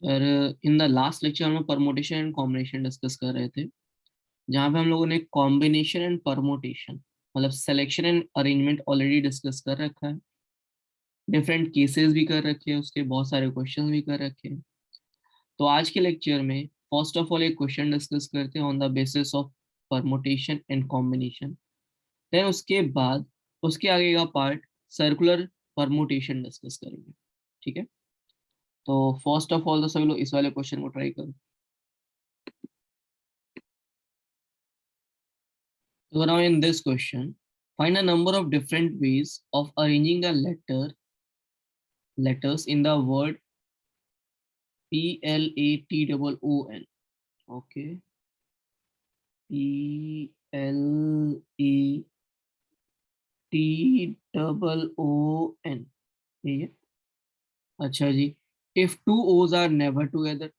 और in the last lecture हम लोग परमोटेशन एंड कॉम्बिनेशन डिस्कस कर रहे थे, जहाँ पे हम लोगों ने कॉम्बिनेशन एंड परमोटेशन मतलब selection and arrangement already discuss कर रखा है। डिफरेंट केसेस भी कर रखे हैं, उसके बहुत सारे क्वेश्चंस भी कर रखे हैं। तो आज के लेक्चर में फर्स्ट ऑफ ऑल एक क्वेश्चन डिस्कस करते हैं on the basis of permutation and combination. Then उसके बाद उसके आगे का पार्ट सर्कुलर परमोटेशन डिस्कस करेंगे। ठीक है, तो फर्स्ट ऑफ ऑल तो सभी लोग इस वाले क्वेश्चन को ट्राई करो। So now in this question, find a number of different ways of arranging the letters in the word PLATOON. Okay, PLATOON. ठीक है, अच्छा जी। If two O's are never together,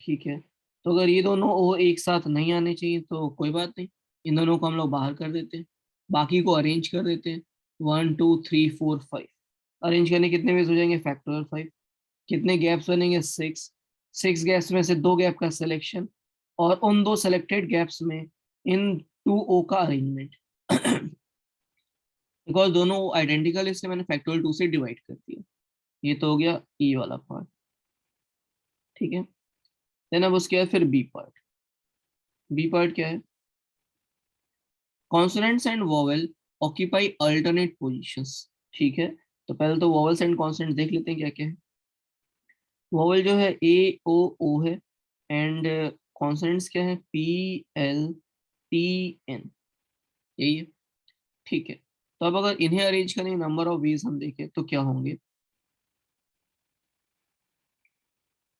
ठीक है, तो अगर ये दोनों O एक साथ नहीं आने चाहिए तो कोई बात नहीं, इन दोनों को हम लोग बाहर कर देते हैं, बाकी को अरेंज कर देते हैं। 1 2 3 4 5 अरेंज करने कितने वेज हो जाएंगे? फैक्टोरियल 5। कितने गैप्स बनेंगे? 6। 6 गैप्स में से 2 गैप का सिलेक्शन और उन 2 सेलेक्टेड गैप्स में इन 2 O का अरेंजमेंट। बिकॉज दोनों आइडेंटिकल इसलिए मैंने फैक्टोरियल 2 से डिवाइड कर दिया। ये तो हो गया ई वाला पार्ट। ठीक है, देन अब उसके बाद फिर बी पार्ट। बी पार्ट क्या है? Consonants and vowel occupy alternate positions. ठीक है, तो पहले तो वोवेल्स एंड कॉन्सोनेंट्स देख लेते हैं क्या क्या है। वोवेल जो है ए ओ ओ है, एंड कॉन्सोनेंट्स क्या है? पी एल टी एन, यही है। ठीक है, तो अब अगर इन्हें अरेंज करने नंबर ऑफ वेज हम देखें तो क्या होंगे?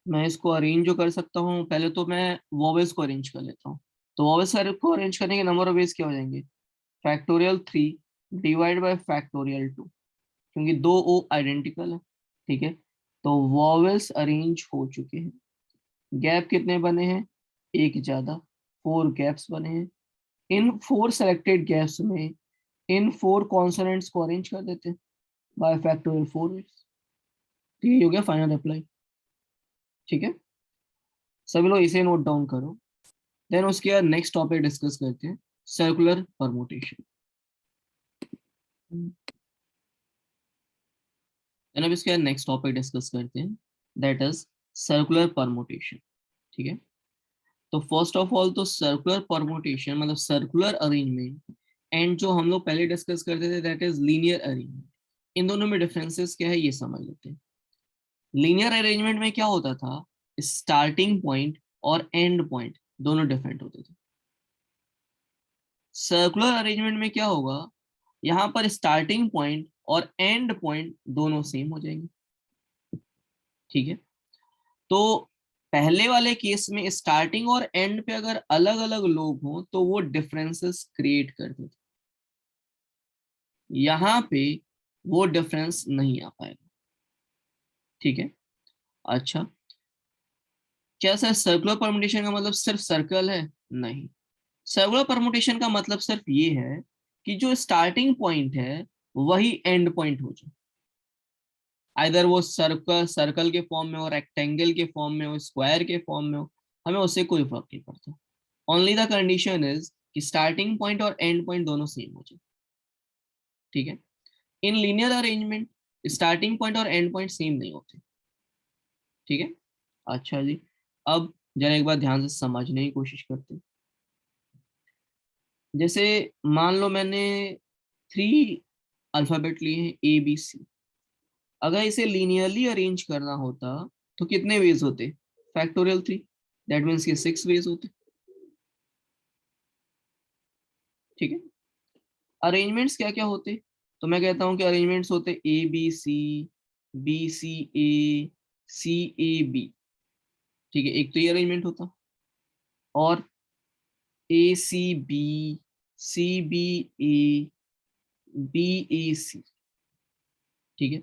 मैं इसको अरेंज जो कर सकता हूँ, पहले तो मैं वोवेल्स को अरेंज कर लेता हूँ। तो वोवेल्स को अरेंज करने के नंबर ऑफ वेज क्या हो जाएंगे? फैक्टोरियल 3 डिवाइड बाय फैक्टोरियल 2, क्योंकि 2 O आइडेंटिकल है। ठीक है, तो वॉवेल्स अरेंज हो चुके हैं। गैप कितने बने हैं? एक ज्यादा, 4 गैप्स बने हैं। इन 4 सेलेक्टेड गैप्स में इन 4 कॉन्सोनेंट्स को अरेंज कर देते हैं बाय फैक्टोरियल 4 वेज। तो ये हो गया फाइनल रिप्लाई। ठीक है, सभी लोग इसे नोट डाउन करो। देन उसके बाद नेक्स्ट टॉपिक डिस्कस करते हैं, सर्कुलर परमुटेशन। देन अब इसके बाद नेक्स्ट टॉपिक डिस्कस करते हैं, दैट इज सर्कुलर परमुटेशन। ठीक है, तो फर्स्ट ऑफ ऑल तो सर्कुलर परमुटेशन मतलब सर्कुलर अरेंजमेंट, एंड जो हम लोग पहले डिस्कस करते थे दैट इज लीनियर अरेंजमेंट। इन दोनों में डिफरेंसेस क्या है ये समझ लेते हैं। लीनियर अरेंजमेंट में क्या होता था? स्टार्टिंग पॉइंट और एंड पॉइंट दोनों डिफरेंट होते थे। सर्कुलर अरेंजमेंट में क्या होगा? यहाँ पर स्टार्टिंग पॉइंट और एंड पॉइंट दोनों सेम हो जाएंगे। ठीक है, तो पहले वाले केस में स्टार्टिंग और एंड पे अगर अलग अलग लोग हों तो वो डिफरेंसेस क्रिएट करते थे। यहाँ पे वो डिफरेंस नहीं आ पाएगा। ठीक है, अच्छा, क्या सर सर्कुलर परमुटेशन का मतलब सिर्फ सर्कल है? नहीं, सर्कुलर परमुटेशन का मतलब सिर्फ ये है कि जो स्टार्टिंग पॉइंट है वही एंड पॉइंट हो जाए। आइदर वो सर्कल सर्कल के फॉर्म में हो, रेक्टेंगल के फॉर्म में हो, स्क्वायर के फॉर्म में हो, हमें उससे कोई फर्क नहीं पड़ता। ओनली द कंडीशन इज कि स्टार्टिंग पॉइंट और एंड पॉइंट दोनों सेम हो जाए। ठीक है, in linear arrangement starting point और एंड पॉइंट सेम नहीं होते। ठीक है, अच्छा जी। अब जरा एक बार ध्यान से समझने की कोशिश करते हैं। जैसे मान लो मैंने 3 अल्फाबेट लिए हैं ABC। अगर इसे लीनियरली अरेंज करना होता तो कितने वेज होते? फैक्टोरियल 3, दैट मीन्स के 6 वेज होते। ठीक है, अरेंजमेंट्स क्या क्या होते? तो मैं कहता हूं कि अरेंजमेंट्स होते ABC, BCA, CAB। ठीक है, एक तो ये अरेंजमेंट होता, और ACB, CBA, BAC। ठीक है,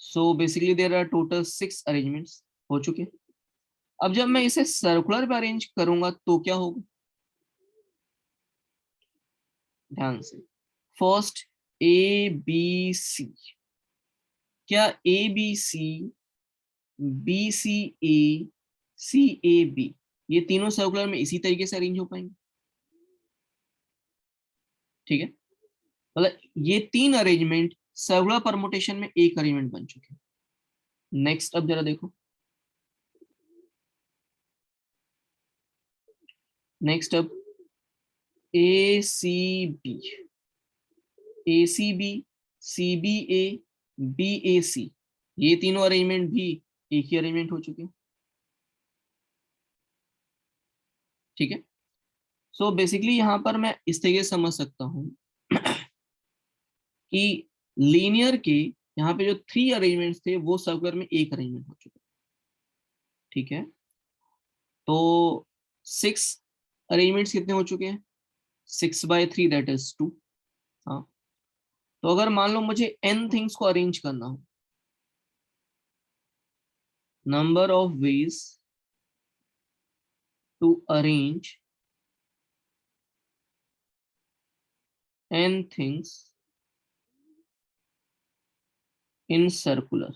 so basically there are total 6 arrangements हो चुके। अब जब मैं इसे सर्कुलर पे अरेंज करूंगा तो क्या होगा? ध्यान से, फर्स्ट ABC। क्या ABC, BCA, CAB, ये तीनों सर्कुलर में इसी तरीके से अरेंज हो पाएंगे। ठीक है, मतलब ये तीन अरेंजमेंट सर्कुलर परमुटेशन में एक अरेंजमेंट बन चुके हैं। नेक्स्ट अब जरा देखो, नेक्स्ट अब ACB, ACB, CBA, BAC, ये तीनों अरेंजमेंट भी एक ही अरेंजमेंट हो चुके हैं। ठीक है, सो बेसिकली यहां पर मैं इस तरीके से समझ सकता हूं कि लीनियर के यहाँ पे जो 3 अरेंजमेंट्स थे वो सर्कुलर में एक अरेंजमेंट हो चुका है। ठीक है, तो 6 अरेंजमेंट्स कितने हो चुके हैं? 6/3 दैट इज 2। हाँ, तो अगर मान लो मुझे n थिंग्स को अरेंज करना हो, number of ways to arrange n things in circular,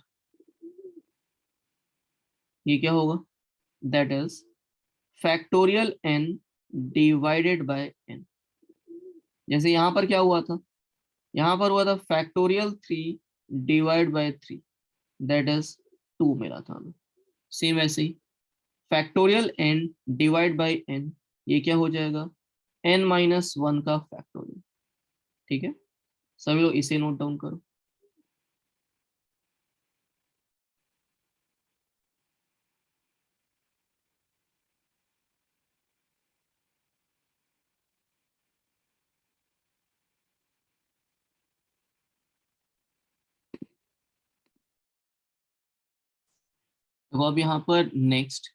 ये क्या होगा? That is factorial n divided by n। जैसे यहां पर क्या हुआ था, यहां पर हुआ था factorial 3 divide by 3, that is 2 मिला था हमें। सेम वैसे ही factorial n divide by n, ये क्या हो जाएगा? n-1 का फैक्टोरियल। ठीक है, सभी लोग इसे नोट डाउन करो। तो अब यहाँ पर नेक्स्ट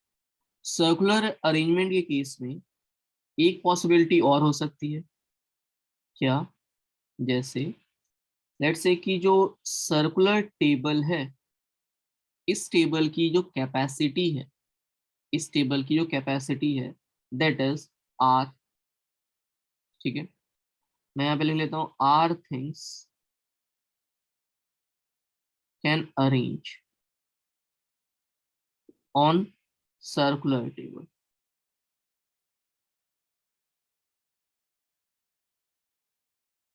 सर्कुलर अरेंजमेंट के केस में एक पॉसिबिलिटी और हो सकती है। क्या? जैसे लेट्स से कि जो सर्कुलर टेबल है, इस टेबल की जो कैपेसिटी है, इस टेबल की जो कैपेसिटी है दैट इज R। ठीक है, मैं यहाँ पे लिख लेता हूँ R things can arrange on circular table.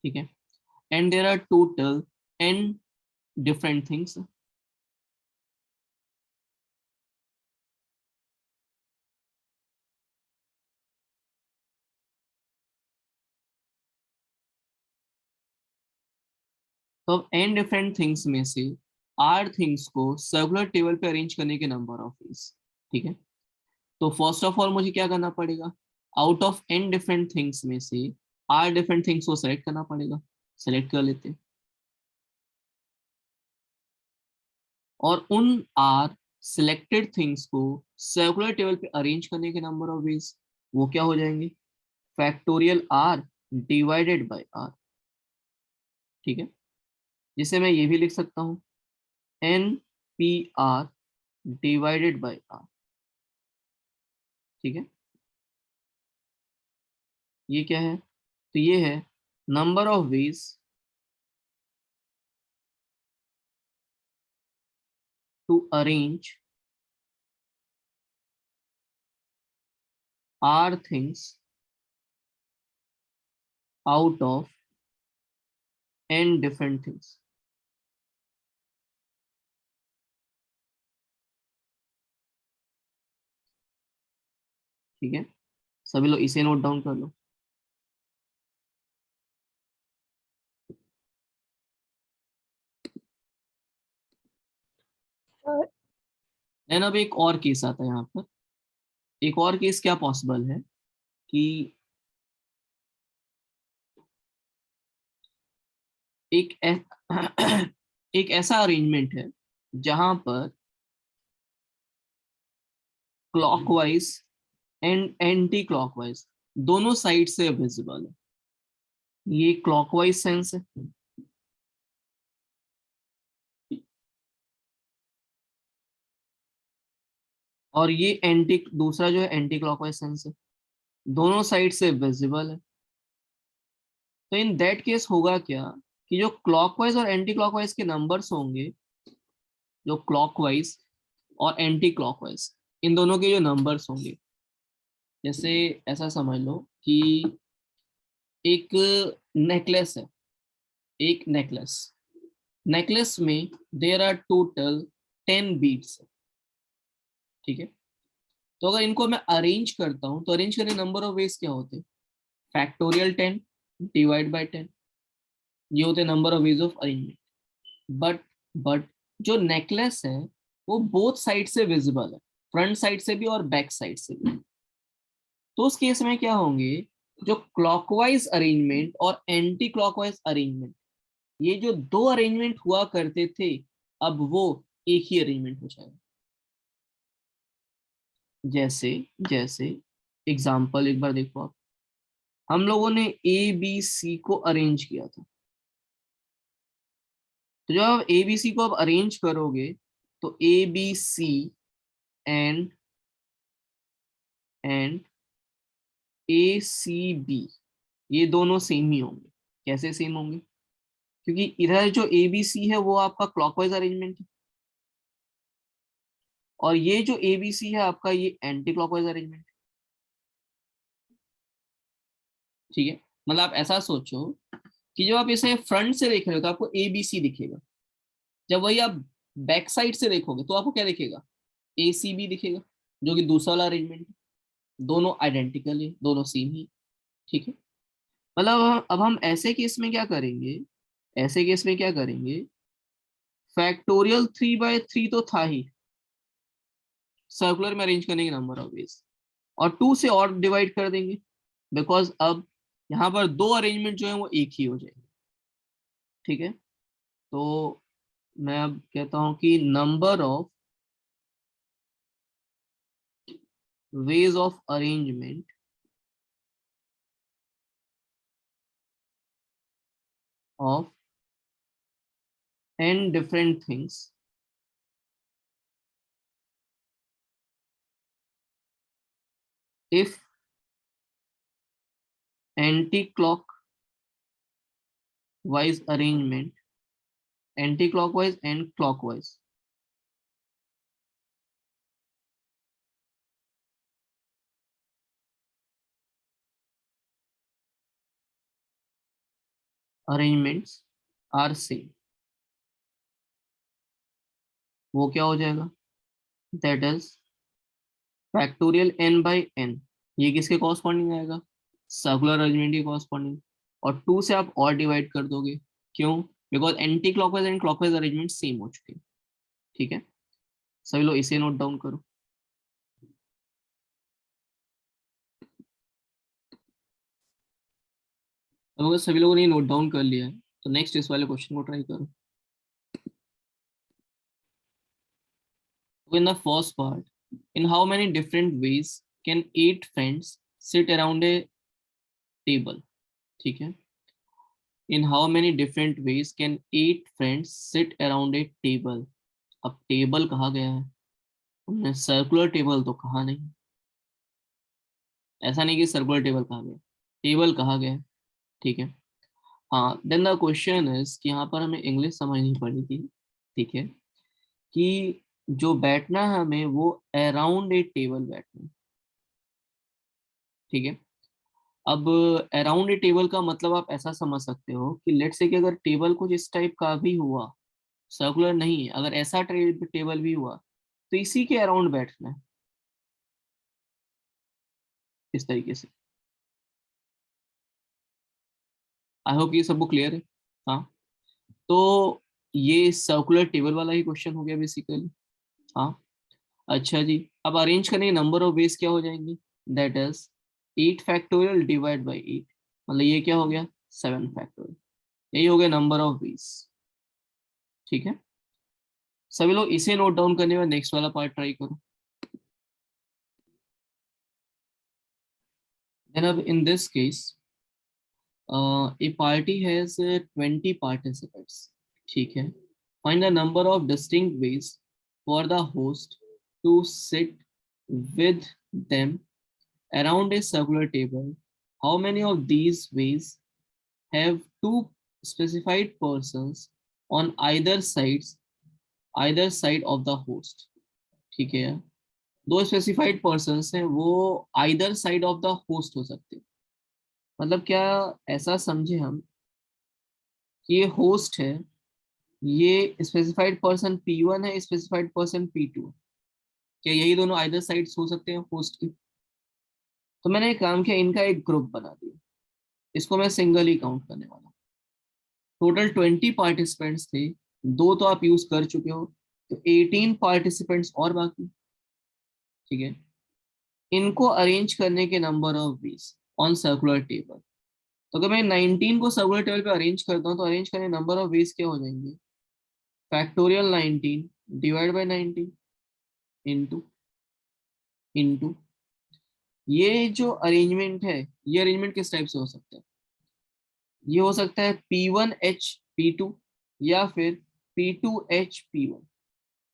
ठीक है, and there are total n different things. तो अब n डिफरेंट थिंग्स में से r थिंग्स को सर्कुलर टेबल पे अरेंज करने के नंबर ऑफ वेज। ठीक है, तो फर्स्ट ऑफ ऑल मुझे क्या करना पड़ेगा? Out of n different things में से r डिफरेंट थिंग्स को सेलेक्ट करना पड़ेगा। सेलेक्ट कर लेते हैं, और उन r सिलेक्टेड थिंग्स को सर्कुलर टेबल पे अरेंज करने के नंबर ऑफ वेज वो क्या हो जाएंगे? Factorial r divided by r। ठीक है, जिसे मैं ये भी लिख सकता हूँ n p r divided by r। ठीक है, ये क्या है? तो ये है number of ways to arrange r things out of n different things. ठीक है, सभी लोग इसे नोट डाउन कर लो। देन अब एक और केस आता है यहाँ पर। एक और केस क्या पॉसिबल है कि एक एक ऐसा अरेंजमेंट है जहां पर क्लॉकवाइज एंड एंटी क्लॉकवाइज दोनों साइड से विजिबल है। ये क्लॉकवाइज सेंस है, और ये एंटी, दूसरा जो है एंटी क्लॉकवाइज सेंस है, दोनों साइड से विजिबल है। तो इन दैट केस होगा क्या कि जो क्लॉकवाइज और एंटी क्लॉकवाइज के नंबर्स होंगे, जो क्लॉकवाइज और एंटी क्लॉकवाइज, इन दोनों के जो नंबर्स होंगे, जैसे ऐसा समझ लो कि एक नेकलेस है, एक नेकलेस, नेकलेस में देर आर टोटल 10 बीट्स, ठीक है। तो अगर इनको मैं अरेंज करता हूं तो अरेंज करने नंबर ऑफ वेज क्या होते हैं, फैक्टोरियल 10 डिवाइड बाय 10, ये होते हैं number of ways of arrangement. But but जो नेकलेस है वो बोथ साइड से विजिबल है, फ्रंट साइड से भी और बैक साइड से भी। तो उस केस में क्या होंगे, जो क्लॉकवाइज अरेंजमेंट और एंटी क्लॉकवाइज अरेंजमेंट, ये जो दो अरेंजमेंट हुआ करते थे, अब वो एक ही अरेंजमेंट हो जाएगा। जैसे जैसे एग्जाम्पल एक बार देखो आप, हम लोगों ने ए बी सी को अरेंज किया था। तो जब आप ए बी सी को आप अरेंज करोगे तो A B C and and A C B, ये दोनों सेम ही होंगे। कैसे सेम होंगे, क्योंकि इधर जो ए बी सी है वो आपका क्लॉकवाइज अरेंजमेंट है, और ये जो ए बी सी है आपका ये एंटी क्लॉकवाइज अरेंजमेंट है, ठीक है। मतलब आप ऐसा सोचो कि जब आप इसे फ्रंट से देख रहे हो तो आपको ए बी सी दिखेगा, जब वही आप बैक साइड से देखोगे तो आपको क्या दिखेगा, ए सी बी दिखेगा, जो कि दूसरा वाला अरेंजमेंट है। दोनों आइडेंटिकल है, दोनों सेम ही, ठीक है। मतलब अब हम ऐसे केस में क्या करेंगे, ऐसे केस में क्या करेंगे, फैक्टोरियल 3/3 तो था ही सर्कुलर में अरेंज करने के नंबर ऑफ वेज, और 2 से और डिवाइड कर देंगे, बिकॉज अब यहाँ पर दो अरेंजमेंट जो है वो एक ही हो जाएंगे, ठीक है। तो मैं अब कहता हूं कि number of ways of arrangement of n different things if anti-clockwise arrangement, anti-clockwise and clockwise arrangements are same, वो क्या हो जाएगा, that is factorial n by n, ये किसके कॉरस्पॉन्डिंग आएगा, सर्कुलर अरेंजमेंट के कॉरस्पॉन्डिंग, और 2 से आप और डिवाइड कर दोगे, क्यों, because anti clockwise and clockwise arrangement same हो चुके हैं, ठीक है। सभी लोग इसे नोट डाउन करो। अब अगर सभी लोगों ने नोट डाउन कर लिया है तो नेक्स्ट इस वाले क्वेश्चन को ट्राई करो। In the first part, in how many different ways can 8 friends sit around a table, ठीक है। In how many different ways can 8 friends sit around a table, अब टेबल कहा गया है, हमने सर्कुलर टेबल तो कहा नहीं, ऐसा नहीं कि सर्कुलर टेबल कहा गया, टेबल कहा गया है, ठीक है। हाँ, देन द क्वेश्चन इज कि यहाँ पर हमें इंग्लिश समझनी पड़ी थी, ठीक है, कि जो बैठना है हमें वो अराउंड ए टेबल बैठना है, ठीक है। अब अराउंड ए टेबल का मतलब आप ऐसा समझ सकते हो कि लेट से कि अगर टेबल कुछ इस टाइप का भी हुआ, सर्कुलर नहीं है, अगर ऐसा टेबल भी हुआ तो इसी के अराउंड बैठना है, इस तरीके से। आई होप ये सबको क्लियर है। हाँ, तो ये सर्कुलर टेबल वाला ही क्वेश्चन हो गया बेसिकली। हाँ, अच्छा जी, अब अरेंज करने के नंबर ऑफ वेज क्या हो जाएंगे, that is 8 factorial divide by 8, मतलब ये क्या हो गया, 7 फैक्टोरियल, यही हो गया नंबर ऑफ वेज, ठीक है। सभी लोग इसे नोट डाउन करने में नेक्स्ट वाला पार्ट ट्राई करो। देन अब in this case a party has 20 participants, ठीक है। Find the number of distinct ways for the host to sit with them around a circular table. How many of these ways have two specified persons on either side of the host, ठीक है यार। दो specified persons हैं, वो either side of the host हो सकते हैं। मतलब क्या, ऐसा समझे हम कि ये होस्ट है, ये स्पेसिफाइड पर्सन P1 है, स्पेसिफाइड पर्सन P2 है। क्या यही दोनों आइदर साइड्स हो सकते हैं होस्ट के? तो मैंने एक काम किया, इनका एक ग्रुप बना दिया, इसको मैं सिंगल ही काउंट करने वाला। टोटल 20 पार्टिसिपेंट्स थे, दो तो आप यूज कर चुके हो, तो 18 पार्टिसिपेंट्स और बाकी। ठीक है, इनको अरेंज करने के number of veg on circular table. तो अगर मैं 19 को सर्कुलर टेबल पे अरेंज करता हूँ तो अरेंज करने नंबर ऑफ वेज क्या हो जाएंगे? Factorial 19 divide by 19 into into, ये जो अरेंजमेंट है, ये अरेंजमेंट किस टाइप से हो सकता है? ये हो सकता है P1H P2 या फिर P2H P1।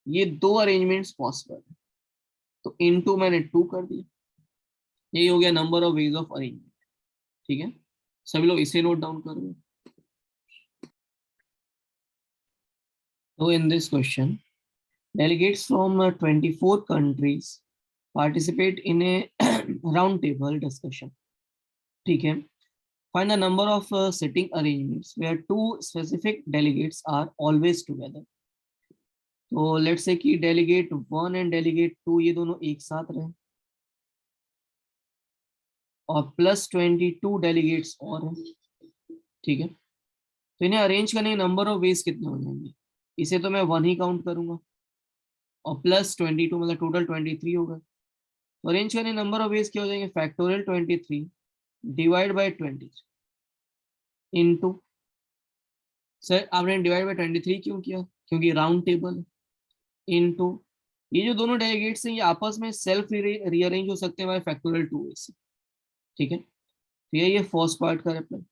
ये दो अरेंजमेंट्स पॉसिबल है, तो इनटू मैंने 2 कर दिया। यही हो गया number of ways of arrangement. ठीक है, सभी लोग इसे नोट डाउन कर लो। तो इन this question, delegates from 24 countries participate in a round table discussion. ठीक है, find the number of sitting arrangements where two specific delegates are always together. तो लेट्स से कि डेलीगेट 1 एंड डेलीगेट 2 ये दोनों एक साथ रहे, और प्लस 22 डेलीगेट्स और हैं। ठीक है, तो इन्हें अरेंज करने के नंबर ऑफ वेज कितने हो जाएंगे? इसे तो मैं 1 ही काउंट करूंगा, और प्लस 22 मतलब टोटल 23 होगा। तो अरेंज करने नंबर ऑफ वेज क्या हो जाएंगे? Factorial 23 divide by 23 into, sir आपने डिवाइड बाई 23 क्यों किया? क्योंकि राउंड टेबल है। इंटू, ये जो दोनों डेलीगेट्स हैं ये आपस में सेल्फ रीअरेंज हो सकते हैं बाय फैक्टोरियल 2 से। ठीक है, तो ये फर्स्ट पार्ट का रिप्लाई।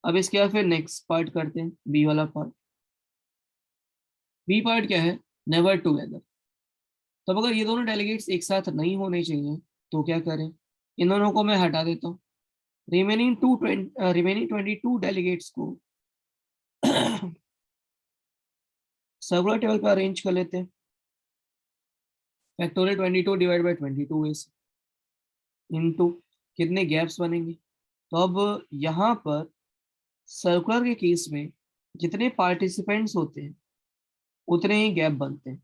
अब इसके बाद फिर नेक्स्ट पार्ट करते हैं, बी वाला पार्ट। बी पार्ट क्या है? Never together. तब अगर ये दोनों डेलीगेट्स एक साथ नहीं होने चाहिए तो क्या करें? इन दोनों को मैं हटा देता हूँ, रिमेनिंग 22 डेलीगेट्स को सर्कुलर टेबल पर अरेंज कर लेते हैं। Factorial 22 divide by 22 is into, कितने गैप्स बनेंगे? तो अब यहाँ पर सर्कुलर के केस में जितने पार्टिसिपेंट्स होते हैं उतने ही गैप बनते हैं।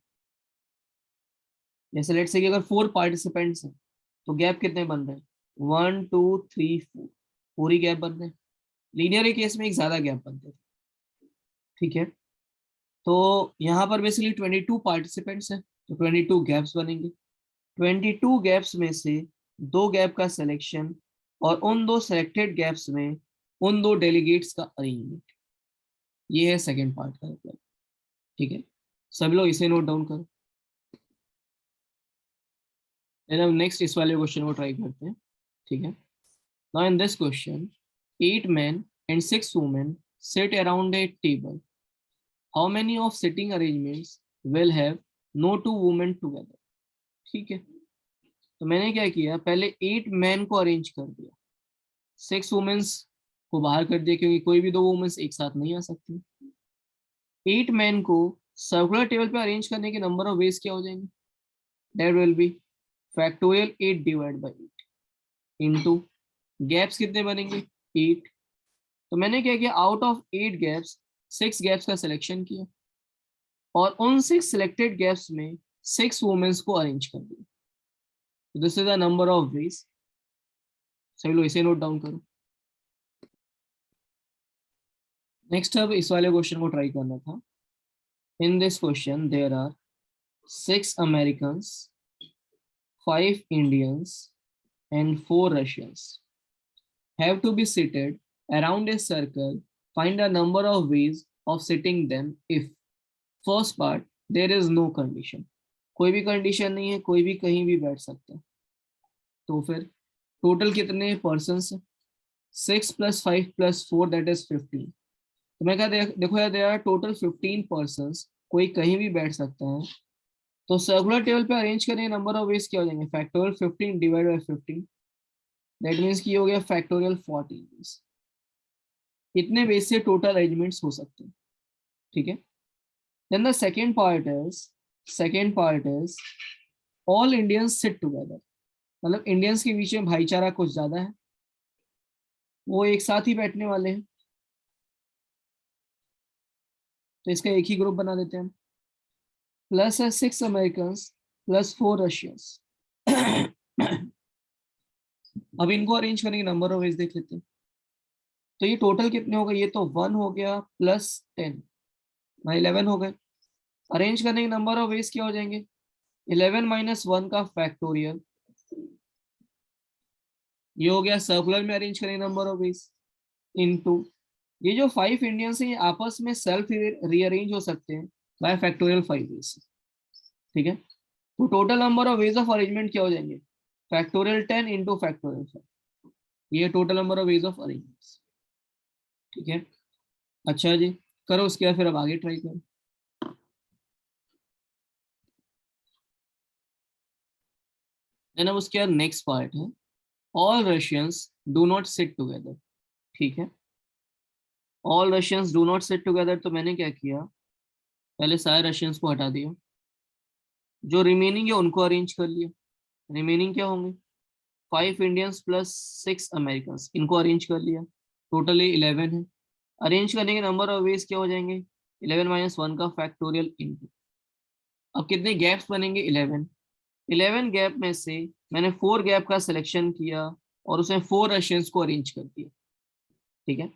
जैसे लेट्स से कि अगर 4 पार्टिसिपेंट्स हैं तो गैप कितने बन रहे हैं? 1 2 3 4, पूरी गैप बन रहे हैं। लीनियर के केस में एक ज्यादा गैप बनते हैं। ठीक है, तो यहाँ पर बेसिकली 22 पार्टिसिपेंट्स हैं, तो 22 गैप्स बनेंगे। 22 गैप्स में से दो गैप का सिलेक्शन, और उन दो सिलेक्टेड गैप्स में उन दो डेलीगेट्स का अरेंजमेंट। ये है सेकेंड पार्ट का मतलब। ठीक है, सभी लोग इसे नोट डाउन करो। देन हम नेक्स्ट इस वाले क्वेश्चन को ट्राई करते हैं। ठीक है, now in this question 8 men and 6 women sit around a table. How many of sitting arrangements will have no two women together? ठीक है, तो मैंने क्या किया, पहले 8 मैन को अरेंज कर दिया, 6 वुमेन्स को बाहर कर दिया क्योंकि कोई भी दो वुमेन्स एक साथ नहीं आ सकती। 8 मैन को सर्कुलर टेबल पे अरेंज करने के नंबर ऑफ वेज क्या हो जाएंगे? That will be factorial 8 divide by 8 into, gaps कितने बनेंगे? 8। तो मैंने क्या किया, आउट ऑफ 8 गैप्स 6 गैप्स का सिलेक्शन किया, और उन 6 सिलेक्टेड गैप्स में 6 वुमेन्स को अरेंज कर दिया। This is the number of veg. सभी लोग इसे नोट डाउन करो। नेक्स्ट अब इस वाले क्वेश्चन को ट्राई करना था। In this question there are 6 Americans, 5 Indians and 4 Russians have to be seated around a circle. Find a number of ways of sitting them if, first part, there is no condition. कोई भी condition नहीं है, कोई भी कहीं भी बैठ सकता है। तो फिर टोटल कितने पर्सन्स? 6 + 5 + 4 that is 15। तो मैं क्या देखो यार, देयर आर टोटल 15 पर्सन्स, कोई कहीं भी बैठ सकता है। तो सर्कुलर टेबल पे अरेंज करने नंबर ऑफ वेज क्या हो जाएंगे? Factorial 15 divide by 15, that means की हो गया फैक्टोरियल 40। इतने वेज से टोटल अरेंजमेंट्स हो सकते हैं। ठीक है, then the second part is all Indians sit together, मतलब इंडियंस के बीच में भाईचारा कुछ ज्यादा है, वो एक साथ ही बैठने वाले हैं, तो इसका एक ही ग्रुप बना देते हैं हम। प्लस है 6 अमेरिकन प्लस 4 रशियंस। अब इनको अरेंज करेंगे, नंबर ऑफ वेज देख लेते हैं। तो ये टोटल कितने हो गए, ये तो 1 हो गया प्लस 10, 11 हो गए। अरेंज करने के नंबर ऑफ वेज क्या हो जाएंगे, 11 माइनस 1 का फैक्टोरियल, ये हो गया सर्कुलर में अरेंज करेंगे नंबर ऑफ वेज, इनटू ये जो 5 इंडियंस हैं ये आपस में सेल्फ रीअरेंज हो सकते हैं बाय फैक्टोरियल 5 वेज। ठीक है, तो total number of ways of arrangement क्या हो जाएंगे, फैक्टोरियल 10 इंटू फैक्टोरियल 5, ये total number of ways of arrangement. ठीक है, अच्छा जी, करो उसके बाद फिर अब आगे ट्राई करो। देन अब उसके बाद नेक्स्ट पार्ट है, all Russians do not sit together. ठीक है, all Russians do not sit together, तो मैंने क्या किया, पहले सारे रशियंस को हटा दिया, जो रिमेनिंग है उनको अरेंज कर लिया। रिमेनिंग क्या होंगे, 5 इंडियंस प्लस 6 अमेरिकन, इनको अरेंज कर लिया, टोटल 11 है। अरेंज करने के नंबर ऑफ वेज क्या हो जाएंगे, 11 माइनस 1 का फैक्टोरियल इनटू, अब कितने गैप्स बनेंगे, 11। 11 गैप में से मैंने 4 गैप का सिलेक्शन किया और उसमें 4 रशियंस को अरेंज कर दिया। ठीक है,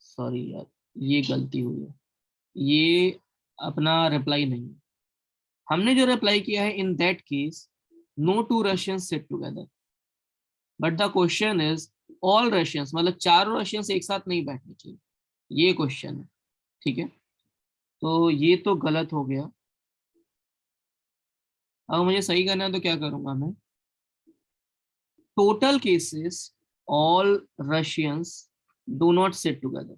सॉरी यार, ये गलती हुई है, ये अपना रिप्लाई नहीं है। हमने जो रिप्लाई किया है, in that case no two Russians sit together, but the question is all Russians, मतलब चारों रशियंस एक साथ नहीं बैठने चाहिए, ये क्वेश्चन है। ठीक है, तो ये तो गलत हो गया। अब मुझे सही करना है तो क्या करूंगा मैं, total cases all Russians do not sit together.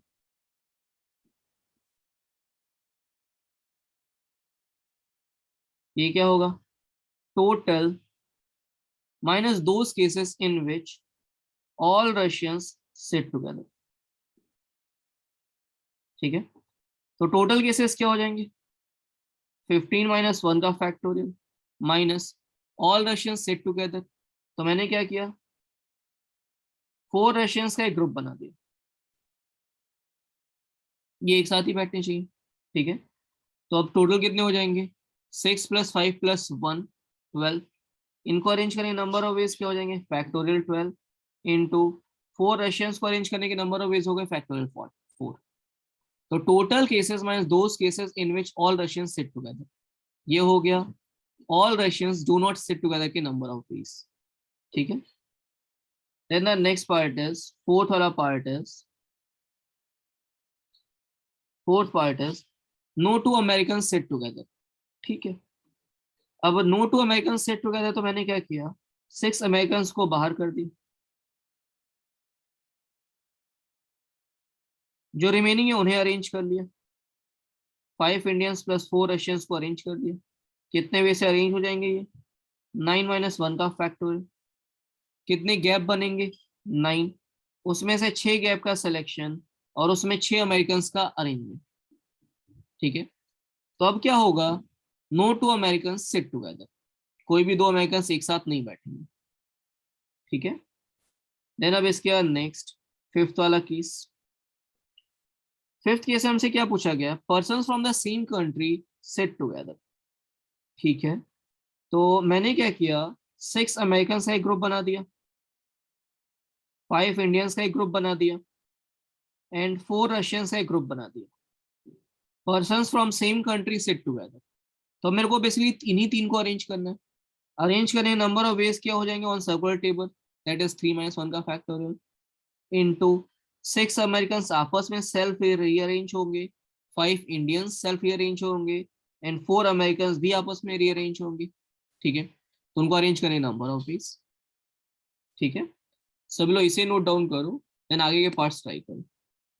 ये क्या होगा, total minus those cases in which all Russians sit together. ठीक है, तो टोटल केसेस क्या हो जाएंगे, 15 माइनस 1 का factorial minus all Russians sit together. तो मैंने क्या किया, 4 रशियंस का एक ग्रुप बना दिया, ये एक साथ ही बैठने चाहिए। ठीक है, तो अब टोटल कितने हो जाएंगे, 6 प्लस 5 प्लस 1, 12। इनको अरेंज करेंगे नंबर ऑफ वेज क्या हो जाएंगे, फैक्टोरियल 12 इंटू 4 रशियंस को अरेंज करने के नंबर ऑफ वेज हो गए फैक्टोरियल 4। तो total cases minus those cases in which all Russians sit together, ये हो गया all Russians do not sit together के नंबर ऑफ वेज। ठीक है, then the next part is, fourth वाला part is, fourth part is no two American sit together. ठीक है, अब no two American sit together, तो मैंने क्या किया, 6 अमेरिकन को बाहर कर दी, जो रिमेनिंग है उन्हें अरेंज कर लिया, 5 इंडियंस प्लस 4 रशियंस को अरेंज कर दिया। कितने वे से अरेंज हो जाएंगे ये, 9 माइनस 1 का फैक्टोरियल। कितने गैप बनेंगे, 9, उसमें से 6 गैप का सिलेक्शन और उसमें 6 अमेरिकन का अरेंजमेंट। ठीक है, तो अब क्या होगा, no two American sit together, कोई भी दो अमेरिकन एक साथ नहीं बैठेंगे। ठीक है, देन अब इसके बाद नेक्स्ट फिफ्थ वाला केस। फिफ्थ केस में हमसे क्या पूछा गया, person from the same country seat together. ठीक है, तो मैंने क्या किया, 6 अमेरिकन का एक ग्रुप बना दिया, 5 इंडियंस का एक ग्रुप बना दिया एंड 4 रशियंस का एक ग्रुप बना दिया। Person from same country seat together, तो मेरे को बेसिकली इन्हीं तीन को अरेंज करना है। अरेंज करने नंबर ऑफ वेज क्या हो जाएंगे on circular table, that is 3 minus 1 का फैक्टोरियल इनटू 6 अमेरिकन आपस में सेल्फ रीअरेंज होंगे, 5 इंडियंस सेल्फ रीअरेंज होंगे एंड 4 अमेरिकन भी आपस में रीअरेंज होंगे। ठीक है, तो उनको अरेंज करें नंबर ऑफ वेज। ठीक है, सभी लोग इसे नोट डाउन करो, देन आगे के पार्ट्स ट्राई करो।